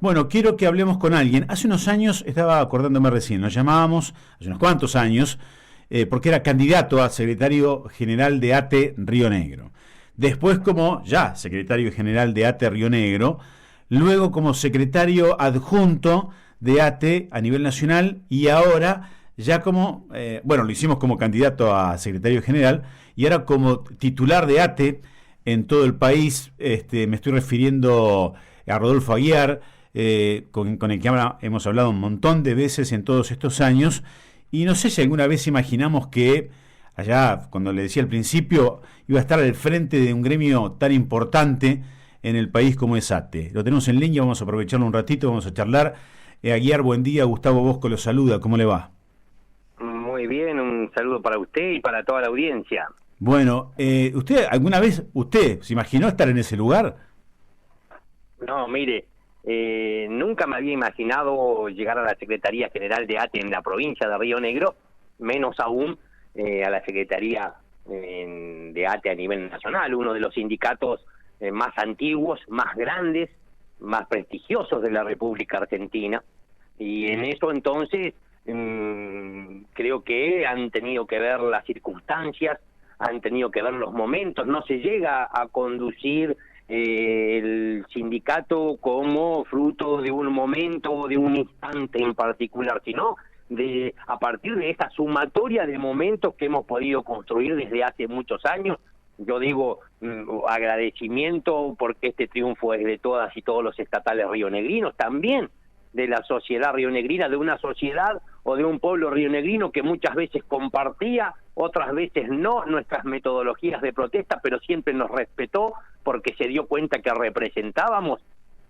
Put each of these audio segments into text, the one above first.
Bueno, quiero que hablemos con alguien. Hace unos años, estaba acordándome recién, nos llamábamos, hace unos cuantos años, porque era candidato a secretario general de ATE Río Negro. Después como ya secretario general de ATE Río Negro, luego como secretario adjunto de ATE a nivel nacional y ahora ya como, bueno, lo hicimos como candidato a secretario general y ahora como titular de ATE en todo el país. Me estoy refiriendo a Rodolfo Aguiar, con el que hemos hablado un montón de veces en todos estos años, y no sé si alguna vez imaginamos que allá, cuando le decía al principio, iba a estar al frente de un gremio tan importante en el país como es ATE. Lo tenemos en línea, vamos a aprovecharlo un ratito, vamos a charlar. Aguiar, buen día, Gustavo Bosco lo saluda, ¿cómo le va? Muy bien, un saludo para usted y para toda la audiencia. Bueno, ¿usted alguna vez, se imaginó estar en ese lugar? No, mire, nunca me había imaginado llegar a la Secretaría General de ATE en la provincia de Río Negro, menos aún a la Secretaría de ATE a nivel nacional, uno de los sindicatos más antiguos, más grandes, más prestigiosos de la República Argentina. Y en eso entonces creo que han tenido que ver las circunstancias, han tenido que ver los momentos. No se llega a conducir el sindicato como fruto de un momento, de un instante en particular, sino a partir de esa sumatoria de momentos que hemos podido construir desde hace muchos años. Yo digo agradecimiento porque este triunfo es de todas y todos los estatales rionegrinos, también de la sociedad rionegrina, de una sociedad o de un pueblo rionegrino que muchas veces compartía, otras veces no, nuestras metodologías de protesta, pero siempre nos respetó porque se dio cuenta que representábamos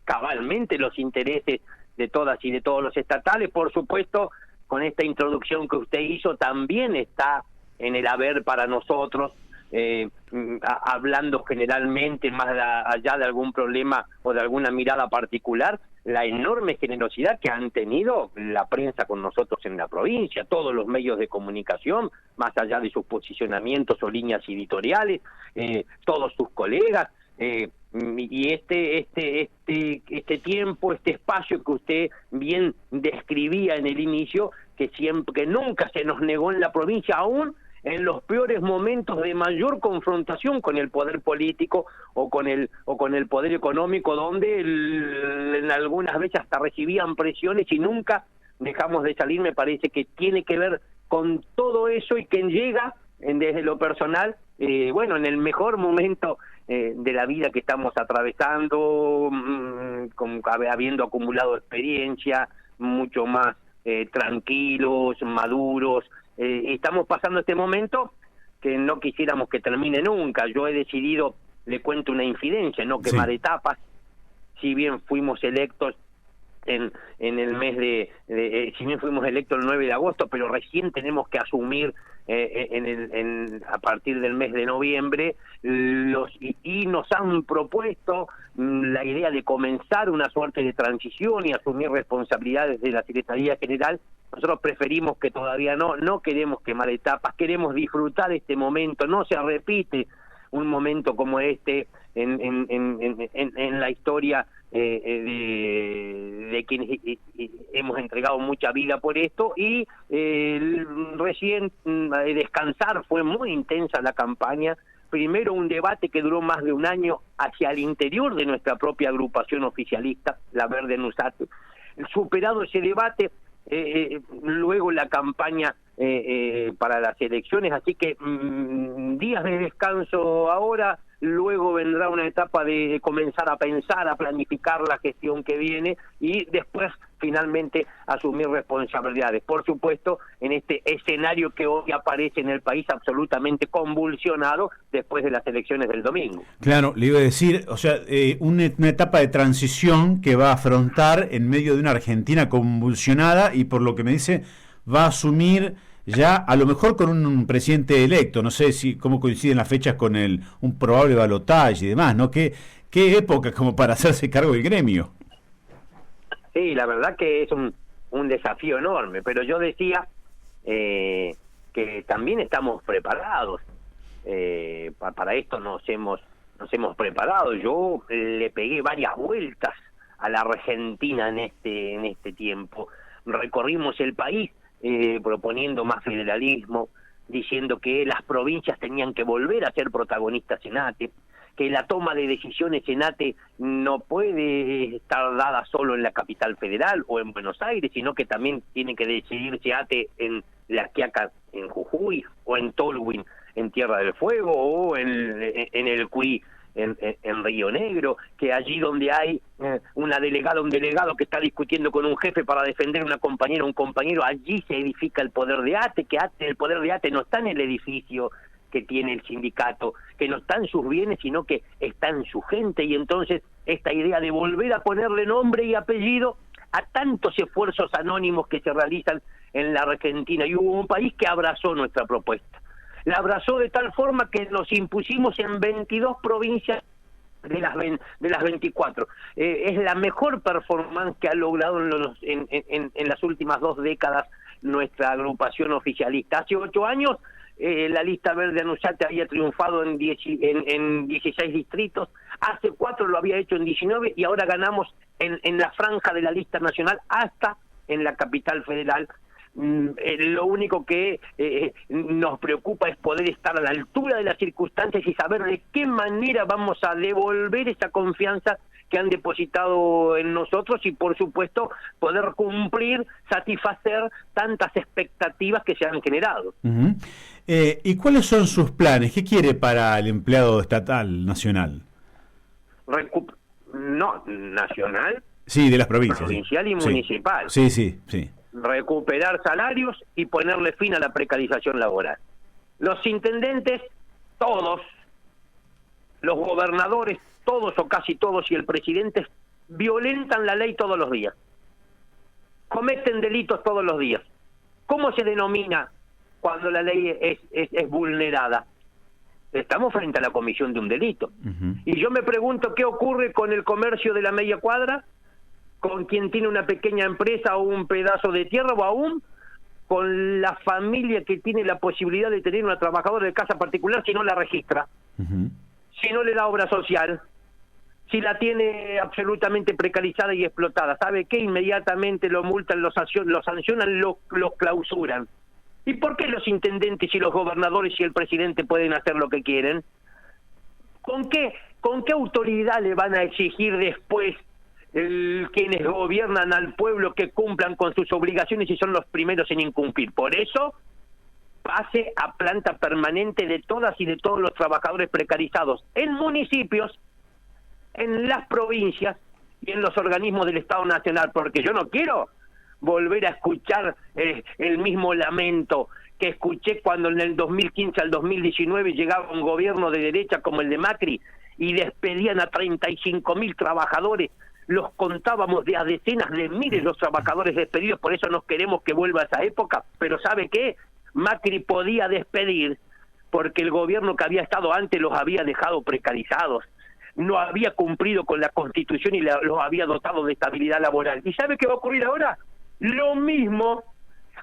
cabalmente los intereses de todas y de todos los estatales. Por supuesto, con esta introducción que usted hizo, también está en el haber para nosotros, hablando generalmente más allá de algún problema o de alguna mirada particular, la enorme generosidad que han tenido la prensa con nosotros en la provincia, todos los medios de comunicación, más allá de sus posicionamientos o líneas editoriales, todos sus colegas, y este tiempo, este espacio que usted bien describía en el inicio, que nunca se nos negó en la provincia, aún en los peores momentos de mayor confrontación con el poder político o con el poder económico, donde en algunas veces hasta recibían presiones y nunca dejamos de salir. Me parece que tiene que ver con todo eso y que llega desde lo personal, bueno, en el mejor momento de la vida que estamos atravesando, habiendo acumulado experiencia, mucho más tranquilos, maduros. Estamos pasando este momento que no quisiéramos que termine nunca. Yo he decidido, le cuento una infidencia, no quemar etapas. Si bien fuimos electos en el mes si bien fuimos electos el 9 de agosto, pero recién tenemos que asumir a partir del mes de noviembre, y nos han propuesto la idea de comenzar una suerte de transición y asumir responsabilidades de la Secretaría General. Nosotros preferimos que todavía no queremos quemar etapas, queremos disfrutar este momento. No se repite un momento como este en la historia de quienes hemos entregado mucha vida por esto, y recién descansar. Fue muy intensa la campaña. Primero un debate que duró más de un año hacia el interior de nuestra propia agrupación oficialista, la Verde NUSAT. Superado ese debate, luego la campaña para las elecciones, así que días de descanso ahora. Luego vendrá una etapa de comenzar a pensar, a planificar la gestión que viene y después finalmente asumir responsabilidades. Por supuesto, en este escenario que hoy aparece en el país absolutamente convulsionado después de las elecciones del domingo. Claro, le iba a decir, o sea, una etapa de transición que va a afrontar en medio de una Argentina convulsionada y, por lo que me dice, va a asumir ya a lo mejor con un presidente electo. No sé cómo coinciden las fechas con un probable balotaje y demás, ¿no? ¿Qué época como para hacerse cargo del gremio? Sí, la verdad que es un desafío enorme, pero yo decía que también estamos preparados. Para esto nos hemos preparado. Yo le pegué varias vueltas a la Argentina en este tiempo. Recorrimos el país proponiendo más federalismo, diciendo que las provincias tenían que volver a ser protagonistas en ATE, que la toma de decisiones en ATE no puede estar dada solo en la capital federal o en Buenos Aires, sino que también tiene que decidirse ATE en La Quiaca, en Jujuy, o en Tolwyn, en Tierra del Fuego, o en el Cuy, en Río Negro, que allí donde hay un delegado que está discutiendo con un jefe para defender una compañera o un compañero, allí se edifica el poder de ATE, que el poder de ATE no está en el edificio que tiene el sindicato, que no está en sus bienes, sino que está en su gente. Y entonces esta idea de volver a ponerle nombre y apellido a tantos esfuerzos anónimos que se realizan en la Argentina, y hubo un país que abrazó nuestra propuesta. La abrazó de tal forma que nos impusimos en 22 provincias de las 24. Es la mejor performance que ha logrado en las últimas 2 décadas nuestra agrupación oficialista. Hace 8 años la lista verde Anusate había triunfado en 16 distritos, hace 4 lo había hecho en 19, y ahora ganamos en la franja de la lista nacional hasta en la capital federal. Lo único que nos preocupa es poder estar a la altura de las circunstancias y saber de qué manera vamos a devolver esa confianza que han depositado en nosotros, y por supuesto poder cumplir, satisfacer tantas expectativas que se han generado. Uh-huh. ¿Y cuáles son sus planes? ¿Qué quiere para el empleado estatal, nacional? Nacional. Sí, de las provincias. Provincial y sí. municipal. Sí. Recuperar salarios y ponerle fin a la precarización laboral. Los intendentes, todos, los gobernadores, todos o casi todos, y el presidente violentan la ley todos los días. Cometen delitos todos los días. ¿Cómo se denomina cuando la ley es vulnerada? Estamos frente a la comisión de un delito. Uh-huh. Y yo me pregunto qué ocurre con el comercio de la media cuadra, con quien tiene una pequeña empresa o un pedazo de tierra, o aún con la familia que tiene la posibilidad de tener una trabajadora de casa particular si no la registra, uh-huh, si no le da obra social, si la tiene absolutamente precarizada y explotada. ¿Sabe qué? Inmediatamente lo multan, lo sancionan, lo clausuran. ¿Y por qué los intendentes y los gobernadores y el presidente pueden hacer lo que quieren? ¿Con qué autoridad le van a exigir después quienes gobiernan al pueblo que cumplan con sus obligaciones y son los primeros en incumplir? Por eso, pase a planta permanente de todas y de todos los trabajadores precarizados en municipios, en las provincias y en los organismos del Estado Nacional, porque yo no quiero volver a escuchar el mismo lamento que escuché cuando en el 2015 al 2019 llegaba un gobierno de derecha como el de Macri y despedían a 35.000 trabajadores. Los contábamos de a decenas de miles los trabajadores despedidos, por eso no queremos que vuelva a esa época. Pero ¿sabe qué? Macri podía despedir porque el gobierno que había estado antes los había dejado precarizados, no había cumplido con la Constitución y los había dotado de estabilidad laboral. ¿Y sabe qué va a ocurrir ahora? Lo mismo.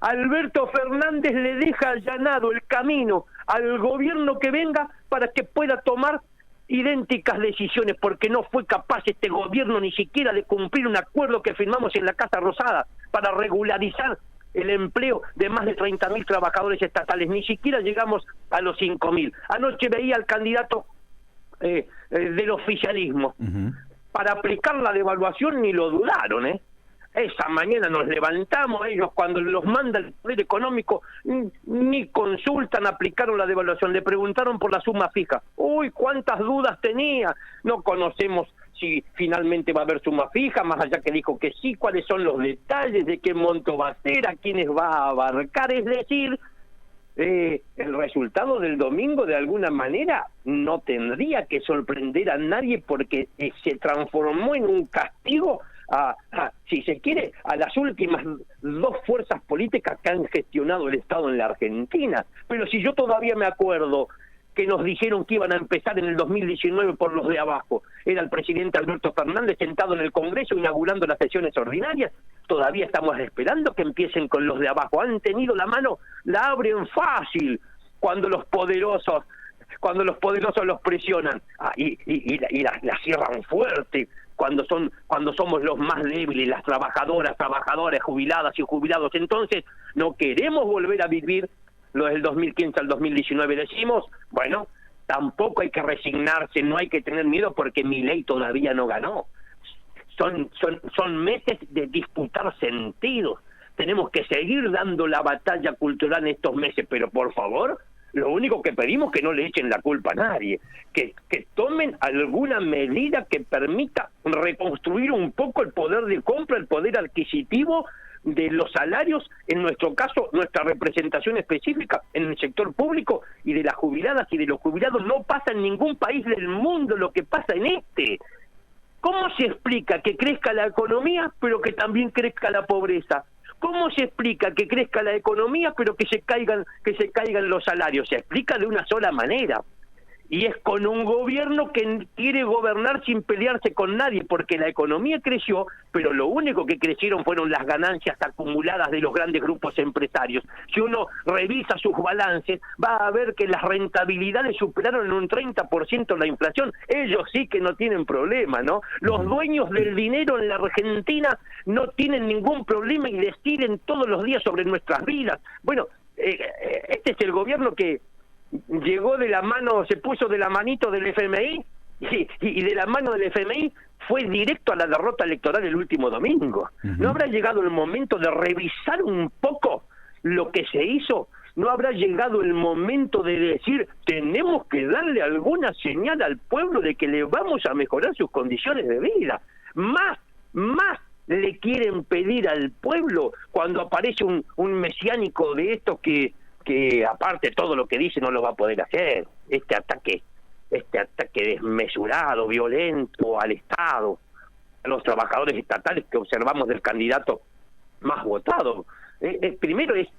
Alberto Fernández le deja allanado el camino al gobierno que venga para que pueda tomar idénticas decisiones, porque no fue capaz este gobierno ni siquiera de cumplir un acuerdo que firmamos en la Casa Rosada para regularizar el empleo de más de 30.000 trabajadores estatales. Ni siquiera llegamos a los 5.000. Anoche veía al candidato del oficialismo. Uh-huh. Para aplicar la devaluación ni lo dudaron, Esa mañana nos levantamos, ellos cuando los manda el poder económico ni consultan, aplicaron la devaluación, le preguntaron por la suma fija. Uy, cuántas dudas tenía. No conocemos si finalmente va a haber suma fija, más allá que dijo que sí, cuáles son los detalles, de qué monto va a ser, a quiénes va a abarcar. Es decir, el resultado del domingo de alguna manera no tendría que sorprender a nadie, porque se transformó en un castigo si se quiere, a las últimas 2 fuerzas políticas que han gestionado el Estado en la Argentina. Pero si yo todavía me acuerdo que nos dijeron que iban a empezar en el 2019 por los de abajo, era el presidente Alberto Fernández sentado en el Congreso inaugurando las sesiones ordinarias, todavía estamos esperando que empiecen con los de abajo. Han tenido la mano, la abren fácil cuando los poderosos los presionan, y la cierran fuerte cuando somos los más débiles, las trabajadoras, jubiladas y jubilados. Entonces, no queremos volver a vivir lo del 2015 al 2019. Decimos, bueno, tampoco hay que resignarse, no hay que tener miedo porque Milei todavía no ganó. Son meses de disputar sentidos. Tenemos que seguir dando la batalla cultural en estos meses, pero por favor, lo único que pedimos es que no le echen la culpa a nadie, que tomen alguna medida que permita reconstruir un poco el poder de compra, el poder adquisitivo de los salarios, en nuestro caso, nuestra representación específica en el sector público, y de las jubiladas y de los jubilados. No pasa en ningún país del mundo lo que pasa en este. ¿Cómo se explica que crezca la economía, pero que también crezca la pobreza? ¿Cómo se explica que crezca la economía, pero que se caigan los salarios? Se explica de una sola manera. Y es con un gobierno que quiere gobernar sin pelearse con nadie, porque la economía creció, pero lo único que crecieron fueron las ganancias acumuladas de los grandes grupos empresarios. Si uno revisa sus balances, va a ver que las rentabilidades superaron en un 30% la inflación. Ellos sí que no tienen problema, ¿no? Los dueños del dinero en la Argentina no tienen ningún problema y deciden todos los días sobre nuestras vidas. Bueno, este es el gobierno que llegó de la mano, se puso de la manito del FMI y de la mano del FMI fue directo a la derrota electoral el último domingo. ¿No habrá llegado el momento de revisar un poco lo que se hizo? ¿No habrá llegado el momento de decir, tenemos que darle alguna señal al pueblo de que le vamos a mejorar sus condiciones de vida? Más le quieren pedir al pueblo cuando aparece un mesiánico de estos que aparte todo lo que dice no lo va a poder hacer. Este ataque desmesurado, violento al Estado, a los trabajadores estatales que observamos del candidato más votado. Primero es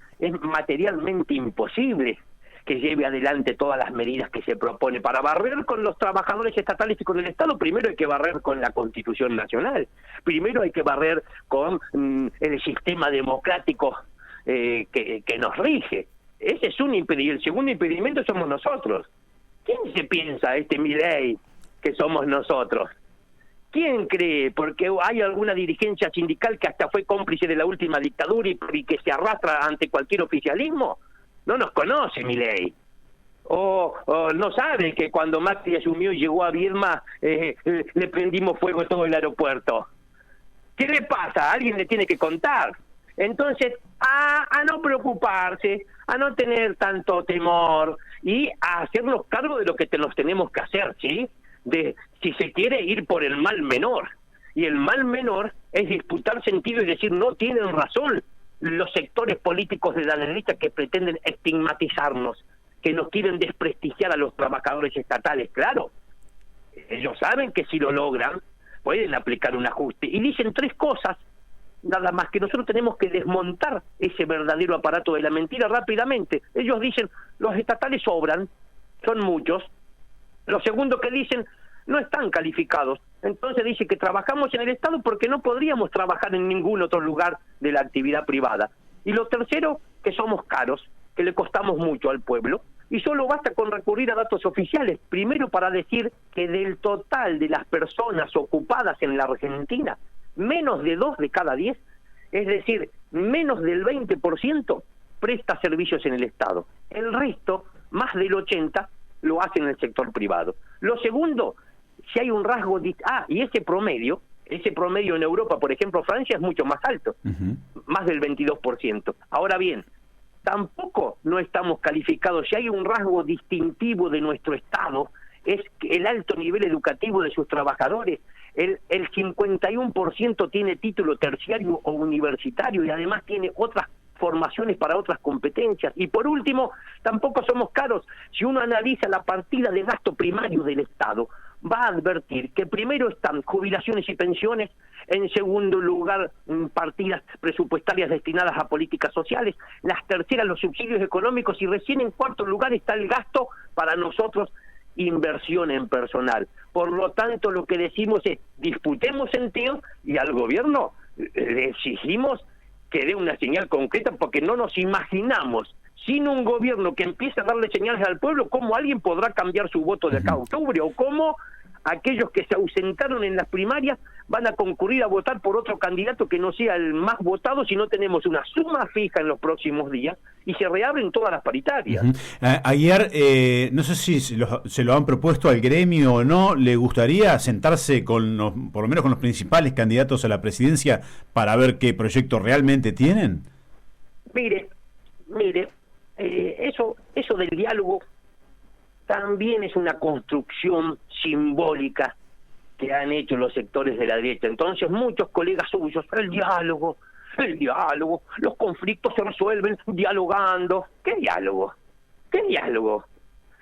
materialmente imposible que lleve adelante todas las medidas que se propone. Para barrer con los trabajadores estatales y con el Estado, primero hay que barrer con la Constitución Nacional, primero hay que barrer con el sistema democrático que nos rige. Ese es un impedimento. El segundo impedimento somos nosotros. ¿Quién se piensa, Milei, que somos nosotros? ¿Quién cree? Porque hay alguna dirigencia sindical que hasta fue cómplice de la última dictadura y que se arrastra ante cualquier oficialismo. No nos conoce Milei. O no sabe que cuando Macri asumió y llegó a Viedma, le prendimos fuego a todo el aeropuerto. ¿Qué le pasa? Alguien le tiene que contar. Entonces, a no preocuparse, a no tener tanto temor y a hacernos cargo de lo que nos tenemos que hacer, ¿sí? De si se quiere ir por el mal menor. Y el mal menor es disputar sentido y decir, no tienen razón los sectores políticos de la derecha que pretenden estigmatizarnos, que nos quieren desprestigiar a los trabajadores estatales. Claro, ellos saben que si lo logran, pueden aplicar un ajuste. Y dicen tres cosas, nada más, que nosotros tenemos que desmontar ese verdadero aparato de la mentira rápidamente. Ellos dicen, los estatales sobran, son muchos. Lo segundo que dicen, no están calificados. Entonces dice que trabajamos en el Estado porque no podríamos trabajar en ningún otro lugar de la actividad privada. Y lo tercero, que somos caros, que le costamos mucho al pueblo. Y solo basta con recurrir a datos oficiales. Primero, para decir que del total de las personas ocupadas en la Argentina, menos de 2 de cada 10, es decir, menos del 20%, presta servicios en el Estado. El resto, más del 80%, lo hace en el sector privado. Lo segundo, si hay un rasgo... y ese promedio en Europa, por ejemplo, Francia, es mucho más alto, más del 22%. Ahora bien, tampoco no estamos calificados. Si hay un rasgo distintivo de nuestro Estado, es el alto nivel educativo de sus trabajadores. El 51% tiene título terciario o universitario y además tiene otras formaciones para otras competencias. Y por último, tampoco somos caros. Si uno analiza la partida de gasto primario del Estado, va a advertir que primero están jubilaciones y pensiones, en segundo lugar partidas presupuestarias destinadas a políticas sociales, las terceras los subsidios económicos y recién en cuarto lugar está el gasto para nosotros, inversión en personal. Por lo tanto, lo que decimos es, disputemos sentido y al gobierno le exigimos que dé una señal concreta, porque no nos imaginamos, sin un gobierno que empiece a darle señales al pueblo, cómo alguien podrá cambiar su voto de acá a octubre, o cómo aquellos que se ausentaron en las primarias van a concurrir a votar por otro candidato que no sea el más votado si no tenemos una suma fija en los próximos días y se reabren todas las paritarias. Ayer, no sé si se lo han propuesto al gremio o no, ¿le gustaría sentarse con por lo menos con los principales candidatos a la presidencia para ver qué proyecto realmente tienen? Mire, eso del diálogo también es una construcción simbólica que han hecho los sectores de la derecha. Entonces muchos colegas suyos, el diálogo, los conflictos se resuelven dialogando. ¿Qué diálogo?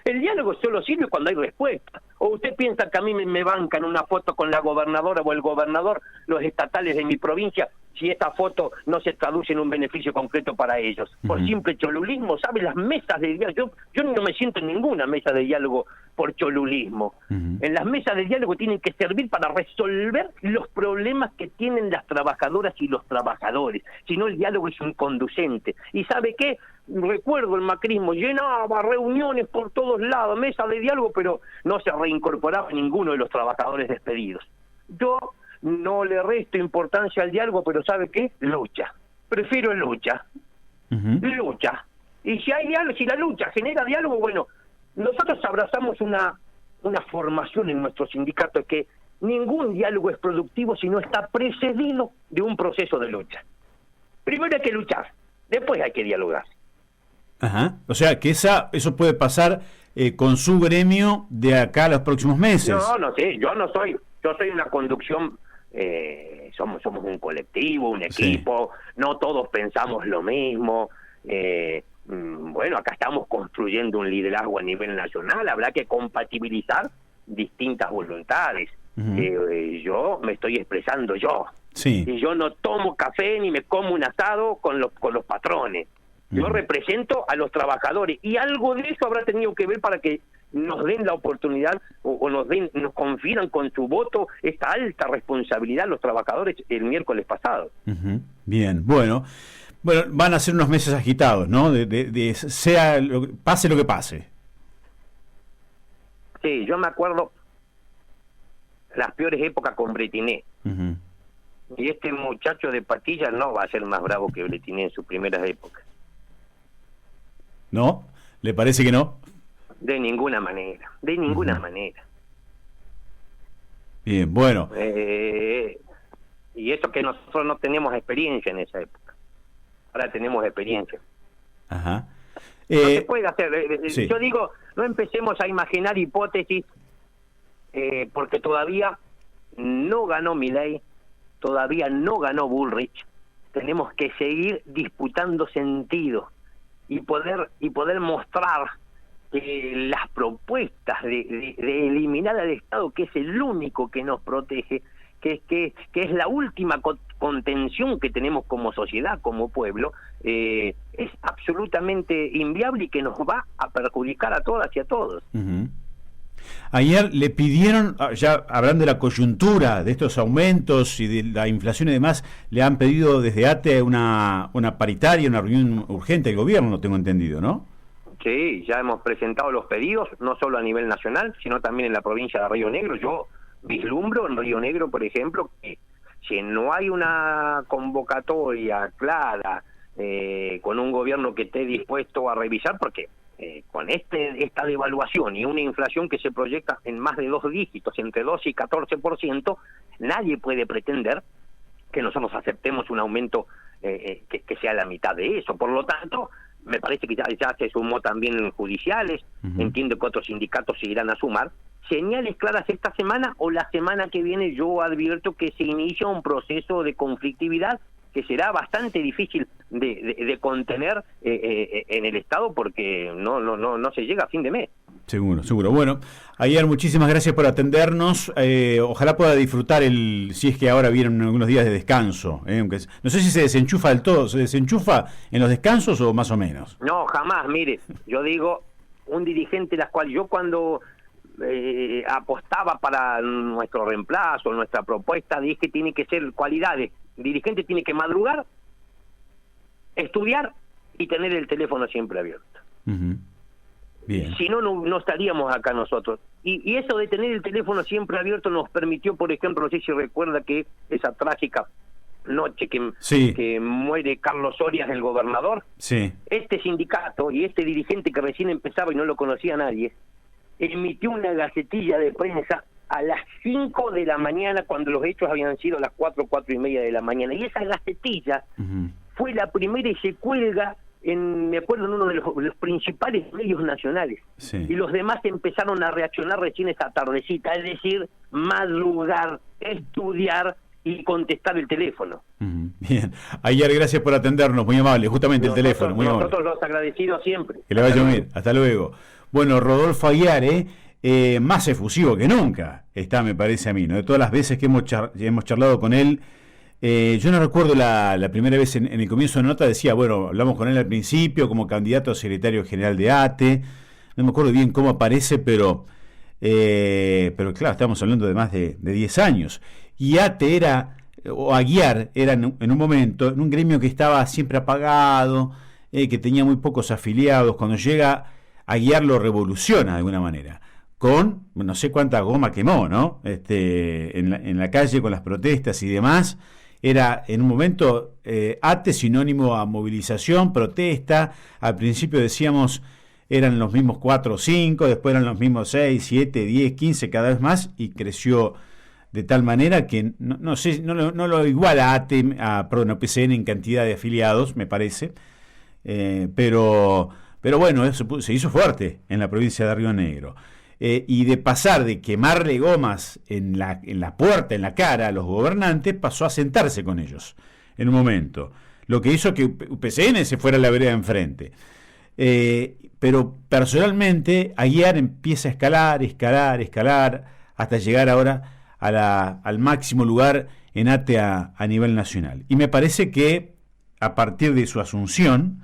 El diálogo solo sirve cuando hay respuesta. ¿O usted piensa que a mí me bancan una foto con la gobernadora o el gobernador, los estatales de mi provincia, si esta foto no se traduce en un beneficio concreto para ellos? Por simple cholulismo, ¿sabe? Las mesas de diálogo, yo no me siento en ninguna mesa de diálogo por cholulismo. En las mesas de diálogo tienen que servir para resolver los problemas que tienen las trabajadoras y los trabajadores. Si no, el diálogo es inconducente. ¿Y sabe qué? Recuerdo el macrismo, llenaba reuniones por todos lados, mesa de diálogo, pero no se reincorporaba ninguno de los trabajadores despedidos. Yo no le resto importancia al diálogo, pero ¿sabe qué? Lucha. Prefiero lucha. Lucha. Y si hay diálogo, si la lucha genera diálogo, bueno, nosotros abrazamos una formación en nuestro sindicato que ningún diálogo es productivo si no está precedido de un proceso de lucha. Primero hay que luchar, después hay que dialogar. O sea, que eso puede pasar con su gremio de acá a los próximos meses. No sé, yo soy una conducción, somos un colectivo, un equipo, no todos pensamos lo mismo. Bueno, acá estamos construyendo un liderazgo a nivel nacional, habrá que compatibilizar distintas voluntades. Yo me estoy expresando yo. Sí. Y yo no tomo café ni me como un asado con los patrones. Yo represento a los trabajadores y algo de eso habrá tenido que ver para que nos den la oportunidad o nos confieran con su voto esta alta responsabilidad los trabajadores el miércoles pasado. Bien, bueno, van a ser unos meses agitados, ¿no? Pase lo que pase. Sí, yo me acuerdo las peores épocas con Bretiné. Y este muchacho de Patillas no va a ser más bravo que Bretiné en sus primeras épocas. ¿No? ¿Le parece que no? De ninguna manera. Bien, bueno. Y eso que nosotros no tenemos experiencia en esa época. Ahora tenemos experiencia. No se puede hacer. Sí. Yo digo, no empecemos a imaginar hipótesis, porque todavía no ganó Milei, todavía no ganó Bullrich. Tenemos que seguir disputando sentido y poder mostrar que las propuestas de eliminar al Estado, que es el único que nos protege, que es la última contención que tenemos como sociedad, como pueblo, es absolutamente inviable y que nos va a perjudicar a todas y a todos. Ayer le pidieron, ya hablando de la coyuntura, de estos aumentos y de la inflación y demás, le han pedido desde ATE una paritaria, una reunión urgente del gobierno, tengo entendido, ¿no? Sí, ya hemos presentado los pedidos, no solo a nivel nacional, sino también en la provincia de Río Negro. Yo vislumbro en Río Negro, por ejemplo, que si no hay una convocatoria clara, con un gobierno que esté dispuesto a revisar, porque con esta devaluación y una inflación que se proyecta en más de 2 dígitos, entre 12 y 14%, nadie puede pretender que nosotros aceptemos un aumento que sea la mitad de eso. Por lo tanto, me parece que ya se sumó también judiciales, entiendo que otros sindicatos se irán a sumar. Señales claras esta semana o la semana que viene, yo advierto que se inicia un proceso de conflictividad que será bastante difícil de contener en el Estado, porque no se llega a fin de mes. Seguro. Bueno, Aguiar, muchísimas gracias por atendernos. Ojalá pueda disfrutar si es que ahora vienen algunos días de descanso. Aunque no sé si se desenchufa del todo. ¿Se desenchufa en los descansos o más o menos? No, jamás. Mire, yo digo, un dirigente, la cual yo cuando apostaba para nuestro reemplazo, nuestra propuesta, dije que tiene que ser cualidades. El dirigente tiene que madrugar, estudiar y tener el teléfono siempre abierto. Bien. Si no estaríamos acá nosotros. Y eso de tener el teléfono siempre abierto nos permitió, por ejemplo, no sé si recuerda que esa trágica noche que muere Carlos Orias, el gobernador, este sindicato y este dirigente que recién empezaba y no lo conocía nadie, emitió una gacetilla de prensa a las 5 de la mañana cuando los hechos habían sido a las 4:30 de la mañana. Y esa gacetilla fue la primera y se cuelga me acuerdo, en uno de los principales medios nacionales. Y los demás empezaron a reaccionar recién esa tardecita, es decir, madrugar, estudiar y contestar el teléfono. Bien. Ayer, gracias por atendernos, muy amable, justamente el teléfono. Muy nosotros amable. Los agradecidos siempre. Que le vaya bien, hasta luego. Bueno, Rodolfo Aguiar, más efusivo que nunca está, me parece a mí, ¿no? De todas las veces que hemos charlado con él, yo no recuerdo la primera vez en el comienzo de la nota, decía, bueno, hablamos con él al principio como candidato a secretario general de ATE, no me acuerdo bien cómo aparece, pero claro, estamos hablando de más de 10 años, y ATE o Aguiar era en un momento, en un gremio que estaba siempre apagado, que tenía muy pocos afiliados. Cuando llega Aguiar lo revoluciona de alguna manera, con no sé cuánta goma quemó, ¿no? En la calle con las protestas y demás. Era en un momento ATE sinónimo a movilización, protesta. Al principio decíamos eran los mismos 4 o 5, después eran los mismos 6, 7, 10, 15, cada vez más, y creció de tal manera que no lo iguala a PCN en cantidad de afiliados, me parece, pero bueno, eso se hizo fuerte en la provincia de Río Negro. Y de pasar de quemarle gomas en la puerta, en la cara a los gobernantes, pasó a sentarse con ellos en un momento, lo que hizo que PCN se fuera a la vereda enfrente. Pero personalmente Aguiar empieza a escalar hasta llegar ahora al máximo lugar en ATE a nivel nacional. Y me parece que a partir de su asunción,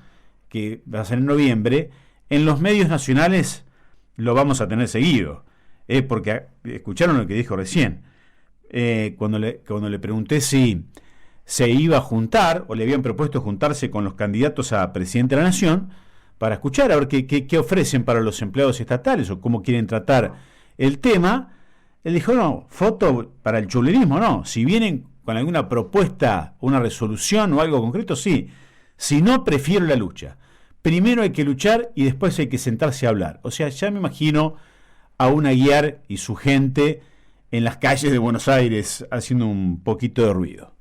que va a ser en noviembre, en los medios nacionales lo vamos a tener seguido, porque escucharon lo que dijo recién, cuando le pregunté si se iba a juntar o le habían propuesto juntarse con los candidatos a presidente de la Nación para escuchar a ver qué ofrecen para los empleados estatales o cómo quieren tratar el tema. Él dijo, no, foto para el chulerismo no, si vienen con alguna propuesta, una resolución o algo concreto, sí, si no, prefiero la lucha. Primero hay que luchar y después hay que sentarse a hablar. O sea, ya me imagino a un Aguiar y su gente en las calles de Buenos Aires haciendo un poquito de ruido.